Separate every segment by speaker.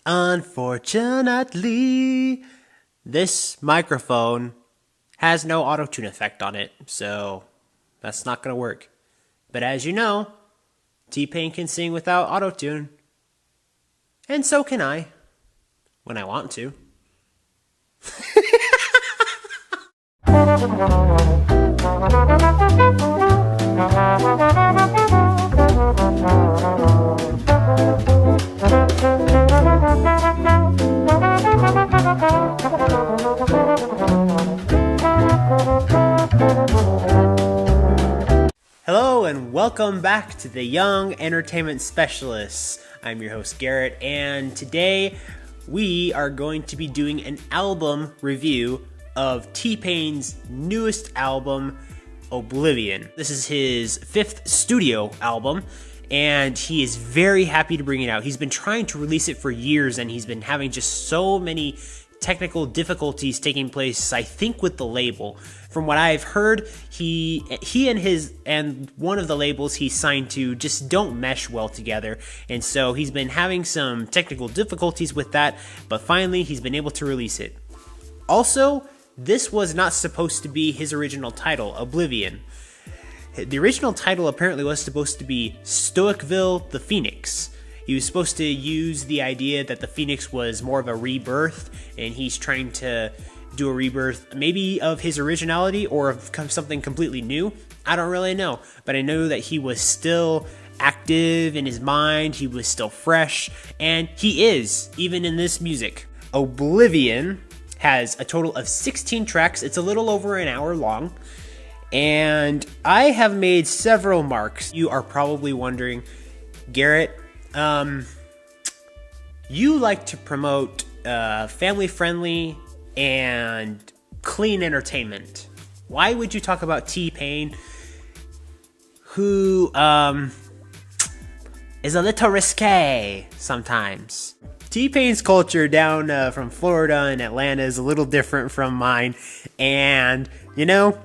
Speaker 1: Unfortunately, this microphone has no auto-tune effect on it, so that's not gonna work. But as you know, T-Pain can sing without auto-tune. And so can I, when I want to. Hello and welcome back to the Young Entertainment Specialists. I'm your host Garrett, and today we are going to be doing an album review of T-Pain's newest album, OBLiViON. This is his 5th studio album, and he is very happy to bring it out. He's been trying to release it for years, and he's been having just so many technical difficulties taking place, I think, with the label. From what I've heard, he and one of the labels he signed to just don't mesh well together, and so he's been having some technical difficulties with that, but finally he's been able to release it. Also, this was not supposed to be his original title, OBLiViON. The original title apparently was supposed to be Stoicville the Phoenix. He was supposed to use the idea that the Phoenix was more of a rebirth, and he's trying to do a rebirth maybe of his originality or of something completely new. I don't really know, but I know that he was still active in his mind, he was still fresh, and he is, even in this music. OBLiViON has a total of 16 tracks. It's a little over an hour long, and I have made several marks. You are probably wondering, Garrett, you like to promote family-friendly and clean entertainment. Why would you talk about T-Pain, who is a little risque sometimes? T-Pain's culture down from Florida and Atlanta is a little different from mine, and it's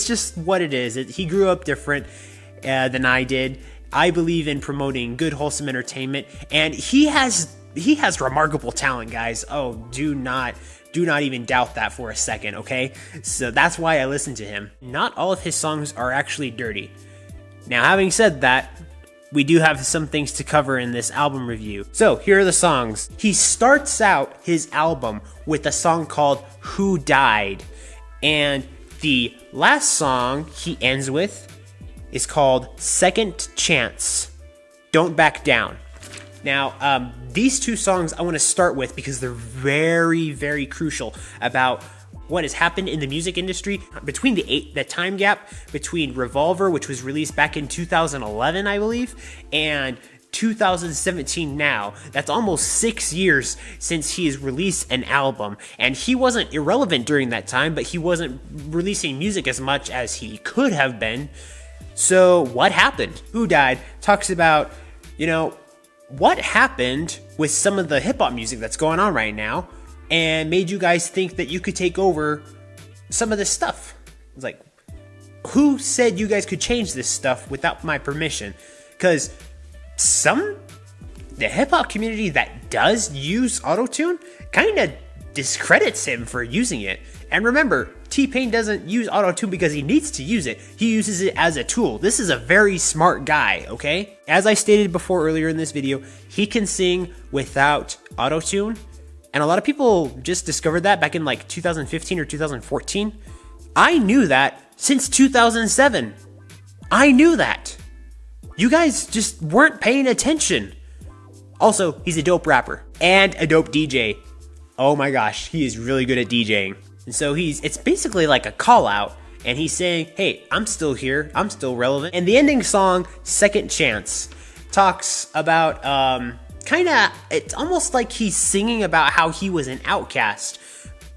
Speaker 1: just what it is. He grew up different than I did. I believe in promoting good, wholesome entertainment, and he has remarkable talent, guys. Oh, do not even doubt that for a second, okay? So that's why I listen to him. Not all of his songs are actually dirty. Now, having said that, we do have some things to cover in this album review. So here are the songs. He starts out his album with a song called Who Died, and the last song he ends with is called Second Chance, Don't Back Down. Now, these two songs I want to start with because they're very, very crucial about what has happened in the music industry between the time gap between Revolver, which was released back in 2011, I believe, and 2017 now. That's almost 6 years since he has released an album, and he wasn't irrelevant during that time, but he wasn't releasing music as much as he could have been. So what happened? Who Died talks about, what happened with some of the hip-hop music that's going on right now and made you guys think that you could take over some of this stuff. It's like, who said you guys could change this stuff without my permission? Because the hip-hop community that does use auto-tune kind of discredits him for using it. And remember, T-Pain doesn't use auto-tune because he needs to use it. He uses it as a tool. This is a very smart guy, okay? As I stated before earlier in this video, he can sing without auto-tune. And a lot of people just discovered that back in like 2015 or 2014. I knew that since 2007. I knew that. You guys just weren't paying attention. Also, he's a dope rapper and a dope DJ. Oh my gosh, he is really good at DJing. And so it's basically like a call out, and he's saying, hey, I'm still here, I'm still relevant. And the ending song, Second Chance, talks about it's almost like he's singing about how he was an outcast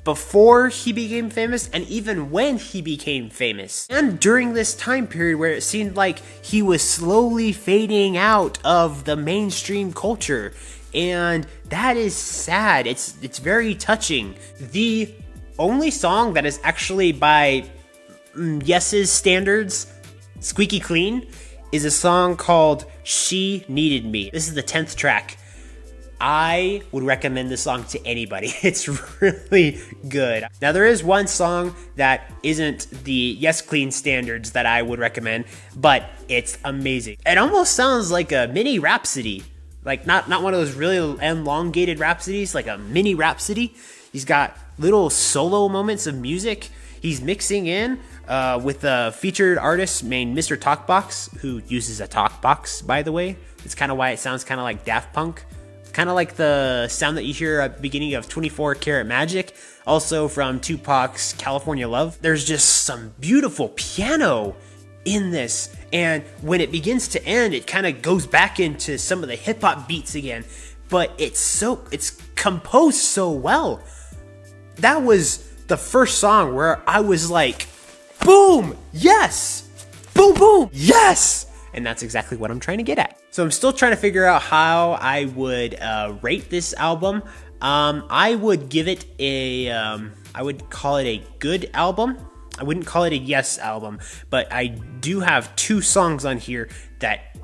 Speaker 1: before he became famous and even when he became famous. And during this time period where it seemed like he was slowly fading out of the mainstream culture. And that is sad. It's very touching. The only song that is actually by Y.E.S's standards squeaky clean is a song called She Needed Me. This is the 10th track. I would recommend this song to anybody. It's really good. Now, there is one song that isn't the Y.E.S clean standards that I would recommend, but it's amazing. It almost sounds like a mini rhapsody. Like not one of those really elongated rhapsodies, like a mini rhapsody. He's got little solo moments of music. He's mixing in with a featured artist named Mr. Talkbox, who uses a talkbox, by the way. It's kind of why it sounds kind of like Daft Punk. Kind of like the sound that you hear at the beginning of 24 Karat Magic, also from Tupac's California Love. There's just some beautiful piano in this, and when it begins to end, it kind of goes back into some of the hip-hop beats again, but it's composed so well. That was the first song where I was like, boom, yes! Boom, boom, yes! And that's exactly what I'm trying to get at. So I'm still trying to figure out how I would rate this album. I would give it I would call it a good album. I wouldn't call it a Y.E.S album, but I do have 2 songs on here that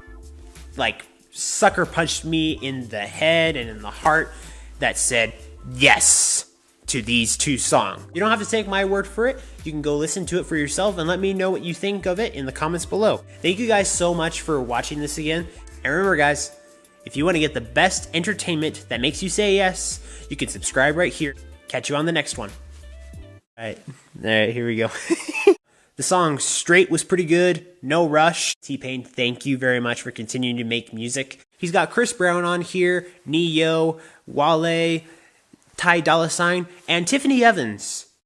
Speaker 1: like sucker punched me in the head and in the heart that said yes to these 2 songs. You don't have to take my word for it. You can go listen to it for yourself and let me know what you think of it in the comments below. Thank you guys so much for watching this again. And remember guys, if you want to get the best entertainment that makes you say yes, you can subscribe right here. Catch you on the next one. All right, here we go. The song Straight was pretty good. No Rush. T-Pain, thank you very much for continuing to make music. He's got Chris Brown on here, Neo, Wale, Ty Dolla $ign, and Tiffany Evans.